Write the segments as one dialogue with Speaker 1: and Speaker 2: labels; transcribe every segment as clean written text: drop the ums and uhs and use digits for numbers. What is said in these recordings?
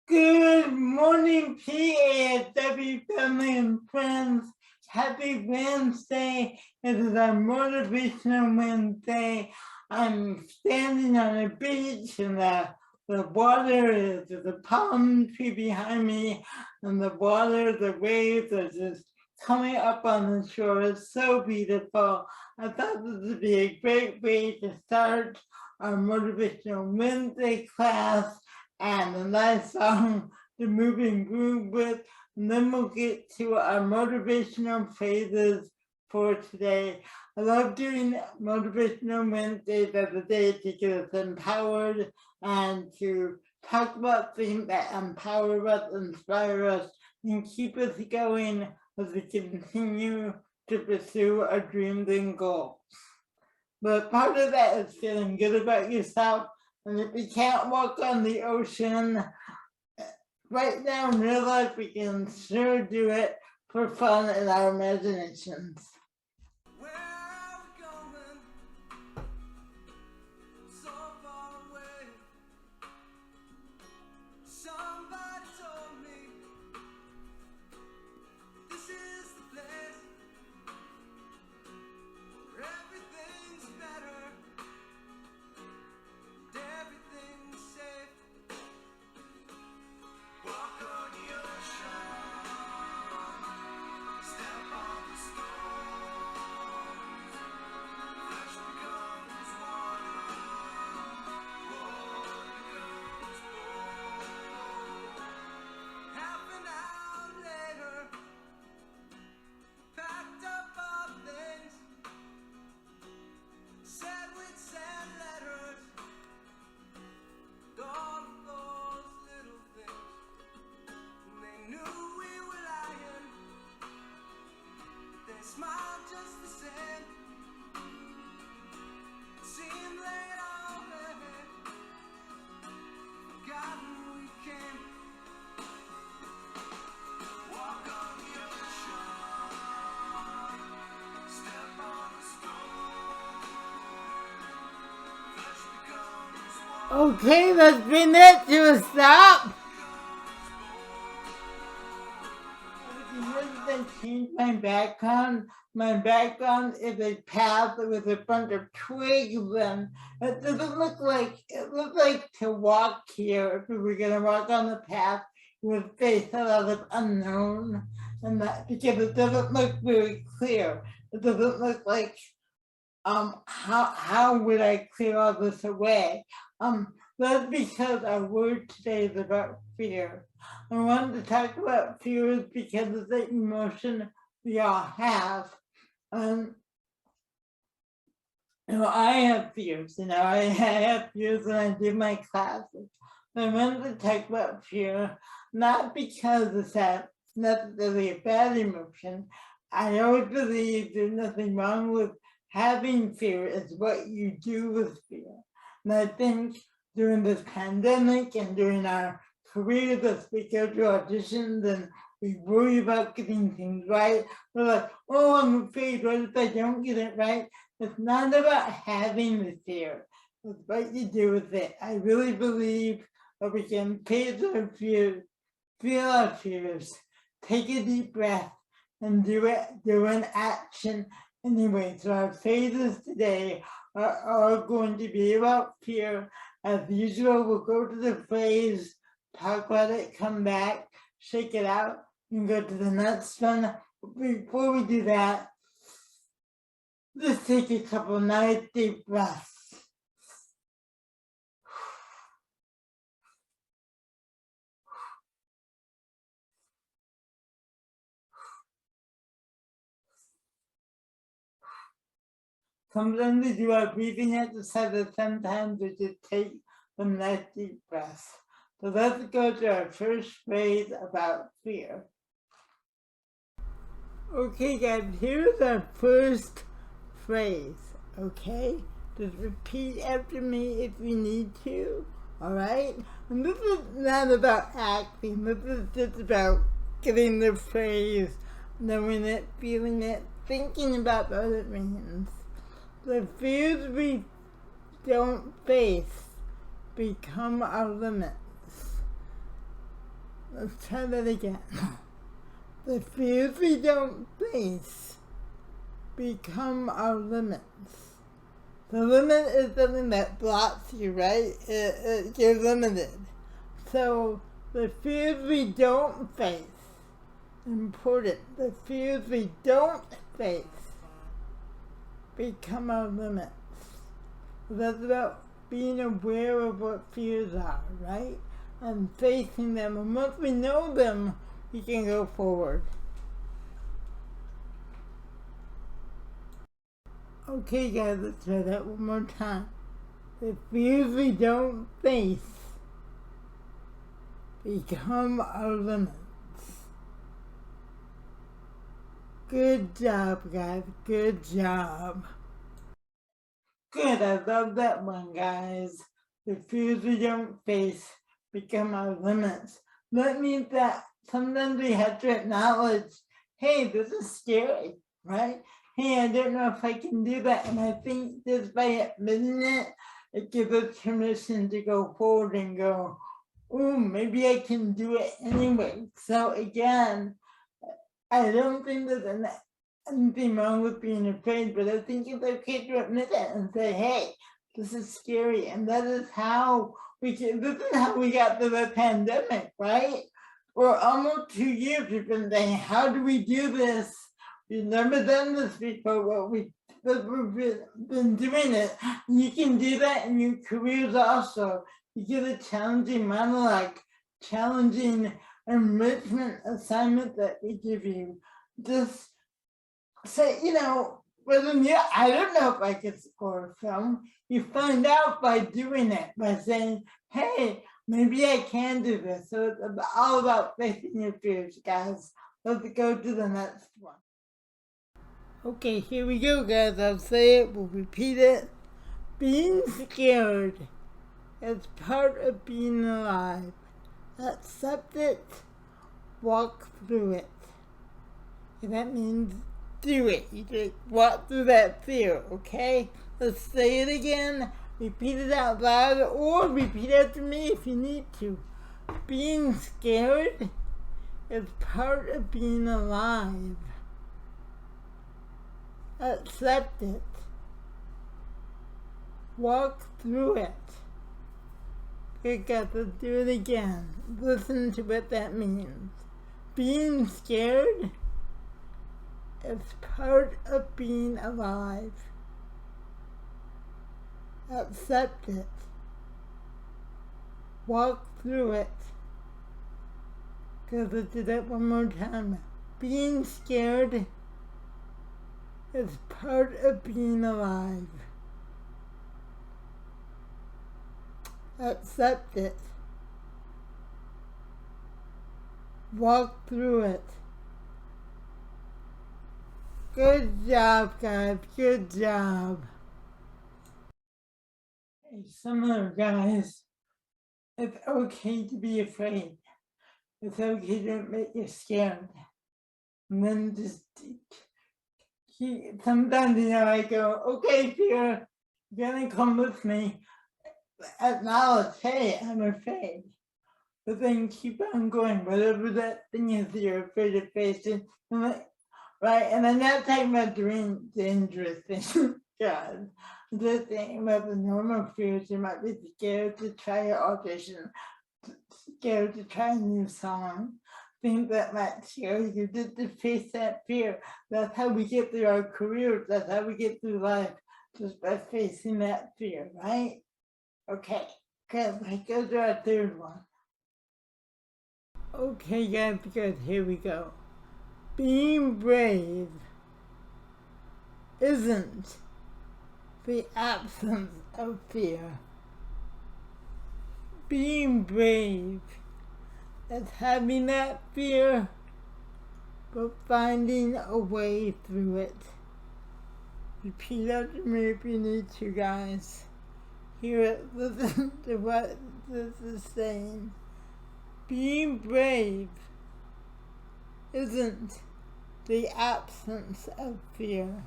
Speaker 1: Good morning, PAFW family and friends. Happy Wednesday. It is our Motivational Wednesday. I'm standing on a beach and the water is the palm tree behind me, and the water, the waves are just coming up on the shore. It's so beautiful. I thought this would be a great way to start our Motivational Wednesday class and a nice song to move and groove with. And then we'll get to our motivational phrases for today. I love doing motivational Wednesdays as a day to get us empowered and to talk about things that empower us, inspire us, and keep us going as we continue to pursue our dreams and goals. But part of that is feeling good about yourself. And if we can't walk on the ocean right now in real life, we can sure do it for fun in our imaginations.
Speaker 2: Where are we going? So far away. Somebody told me this is the place where everything's better, everything's safe. Walk on the ocean, step on the stones, flesh becomes water, water becomes bone. Half an hour later, packed up our things, said we'd send letters, all of those little things. And they knew we were lying, they smiled just the same. Seemed late already, forgotten we came. Walk on the ocean, step on the stone, flesh becomes water.
Speaker 1: Okay, let's bring that to a stop. Notice I changed my background. My background is a path with a bunch of twigs, and it doesn't look like it looks like to walk here. If we were gonna walk on the path, we would face a lot of unknown, and that because it doesn't look very clear. It doesn't look like how would I clear all this away? That's because our word today is about fear. I wanted to talk about fears because it's the emotion we all have. I have fears, I have fears when I do my classes. But I wanted to talk about fear, not because it's necessarily a bad emotion. I always believe there's nothing wrong with having fear, it's what you do with fear. And I think during this pandemic and during our careers as we go to auditions and we worry about getting things right, we're like, oh, I'm afraid, what if I don't get it right? It's not about having the fear, it's what you do with it. I really believe that we can face our fears, feel our fears, take a deep breath, and do an action anyway. So our phases today are going to be about fear. As usual, we'll go to the phrase, talk about it, come back, shake it out, and go to the next one. Before we do that, let's take a couple nice deep breaths. Sometimes we do our breathing exercises, sometimes we just take some nice deep breaths. So let's go to our first phrase about fear. Okay guys, here's our first phrase, okay? Just repeat after me if you need to, alright? And this is not about acting, this is just about getting the phrase, knowing it, feeling it, thinking about what it means. The fears we don't face become our limits. Let's try that again. The fears we don't face become our limits. The limit is something that blocks you, right? You're limited. So the fears we don't face, important. The fears we don't face become our limits. That's about being aware of what fears are, right? And facing them. And once we know them, we can go forward. Okay guys, let's try that one more time. The fears we don't face become our limits. Good job, guys. Good job. Good, I love that one, guys. The fears we don't face become our limits. That means that sometimes we have to acknowledge, hey, this is scary, right? Hey, I don't know if I can do that. And I think just by admitting it, it gives us permission to go forward and go, oh, maybe I can do it anyway. So again, I don't think there's anything wrong with being afraid, but I think it's okay to admit it and say, hey, this is scary. And that is how this is how we got through the pandemic, right? For almost 2 years, we've been saying, how do we do this? We've never done this before, but we've been doing it. You can do that in your careers also. You get a challenging monologue, challenging enrichment assignment that we give you. Just say, whether I don't know if I could score a film. You find out by doing it, by saying, hey, maybe I can do this. So it's all about facing your fears, guys. Let's go to the next one. Okay, here we go, guys. I'll say it, we'll repeat it. Being scared is part of being alive. Accept it, walk through it. And that means do it. You just walk through that fear, okay? Let's say it again, repeat it out loud, or repeat after me if you need to. Being scared is part of being alive. Accept it. Walk through it. Good guys, let's do it again. Listen to what that means. Being scared is part of being alive. Accept it. Walk through it. Good, let's do that one more time. Being scared is part of being alive. Accept it. Walk through it. Good job, guys. Good job. Hey, similar, guys. It's okay to be afraid. It's okay to admit you're scared. And then just sometimes, I go, okay, fear, you're gonna come with me. Acknowledge, hey, I'm afraid. But then keep on going, whatever that thing is that you're afraid of facing. Right, and I'm not talking about doing dangerous things, God. I'm just thinking about the normal fears. You might be scared to try your audition, scared to try a new song. Things that might scare you, just to face that fear. That's how we get through our careers. That's how we get through life, just by facing that fear, right? Okay, good. Let's go to our third one. Okay, guys, good. Here we go. Being brave isn't the absence of fear. Being brave is having that fear, but finding a way through it. Repeat after me if you need to, guys. Hear it, listen to what this is saying. Being brave isn't the absence of fear.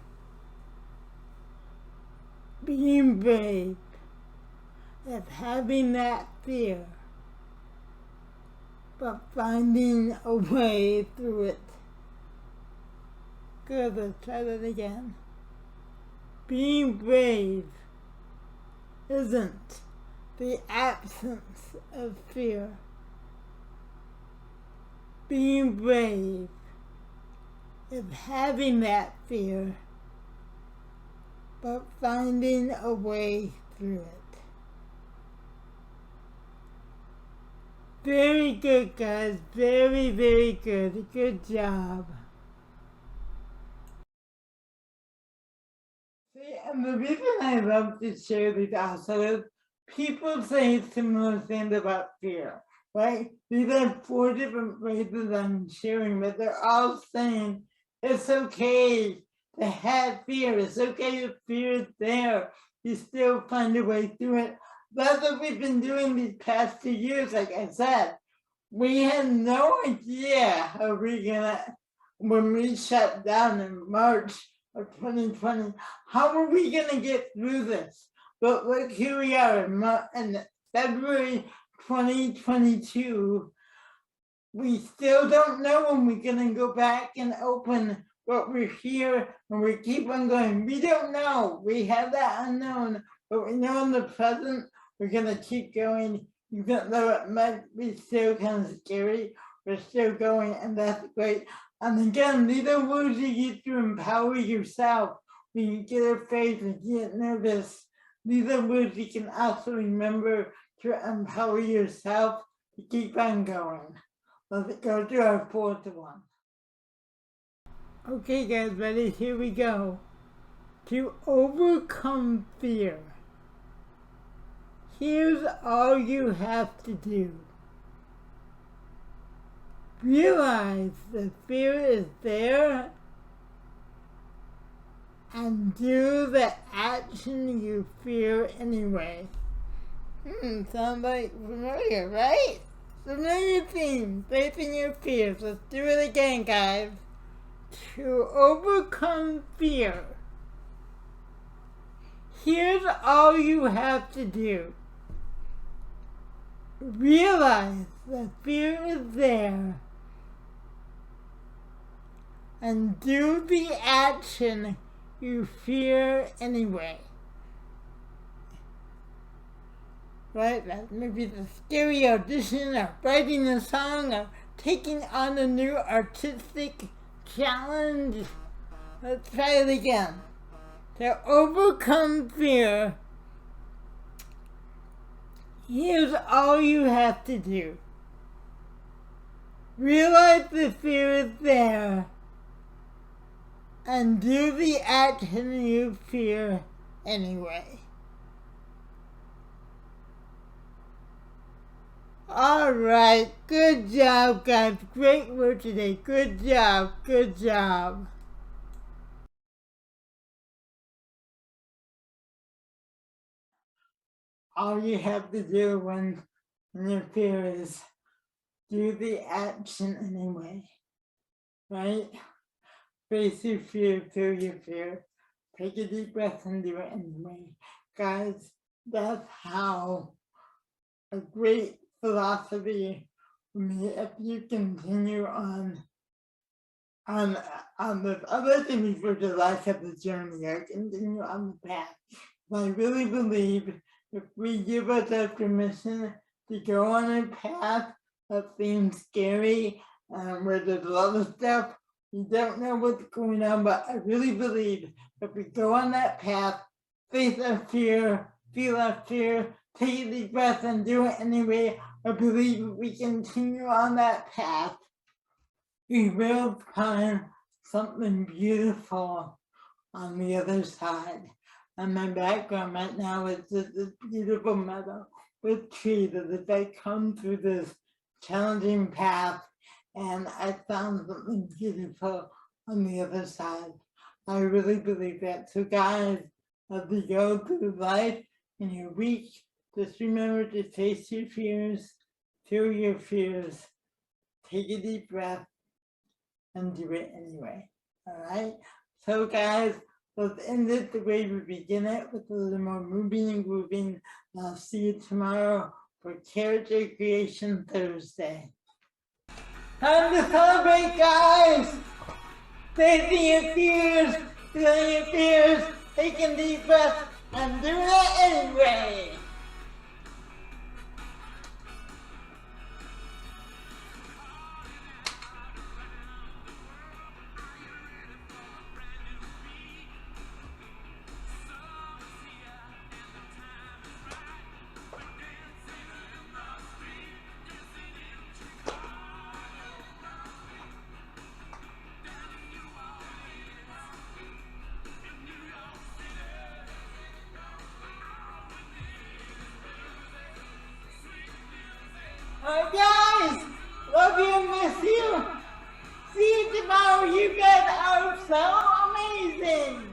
Speaker 1: Being brave is having that fear, but finding a way through it. Good, let's try that again. Being brave isn't the absence of fear. Being brave is having that fear, but finding a way through it. Very good, guys. Very, very good. Good job. See, and the reason I love to share these also is people say similar things about fear, right? These are 4 different phrases I'm sharing, but they're all saying it's okay to have fear. It's okay if fear is there. You still find a way through it. That's what we've been doing these past 2 years, like I said. We had no idea how we're gonna, when we shut down in March of 2020, how are we gonna get through this? But look, here we are in February 2022. We still don't know when we're gonna go back and open, but we're here and we keep on going. We don't know. We have that unknown, but we know in the present we're gonna keep going. Even though it might be still kind of scary, we're still going, and that's great. And again, these are words you get to empower yourself. When you get afraid and get nervous, these are words you can also remember to empower yourself to keep on going. Let's go to our 4th one. Okay, guys, ready? Here we go. To overcome fear, here's all you have to do. Realize the fear is there and do the action you fear anyway. Sounds like familiar, right? Familiar theme, facing your fears. Let's do it again, guys. To overcome fear, here's all you have to do. Realize the fear is there and do the action you fear anyway. Right? That maybe the scary audition or writing a song or taking on a new artistic challenge. Let's try it again. To overcome fear, here's all you have to do. Realize the fear is there and do the action you fear anyway. Alright, good job, guys. Great work today. Good job, good job. All you have to do when your fear is do the action anyway, right? Face your fear, feel your fear, take a deep breath and do it anyway. Guys, that's how a great philosophy for me. If you continue on this other thing for the life of the journey, or continue on the path. I really believe if we give ourselves permission to go on a path that seems scary, where there's a lot of stuff, you don't know what's going on, but I really believe if we go on that path, face our fear, feel our fear, take a deep breath and do it anyway, I believe if we continue on that path, we will find something beautiful on the other side. And my background right now is just this beautiful meadow with trees as I come through this challenging path, and I found something beautiful on the other side. I really believe that. So guys, as we go through life in your week, just remember to face your fears, feel your fears, take a deep breath, and do it anyway. All right. So guys, let's end it the way we begin it, with a little more moving and grooving. I'll see you tomorrow for Character Creation Thursday. Time to celebrate, guys! Facing your fears, feeling your fears, taking deep breaths, and doing it anyway! Alright guys, love you and miss you. See you tomorrow. You guys are so amazing.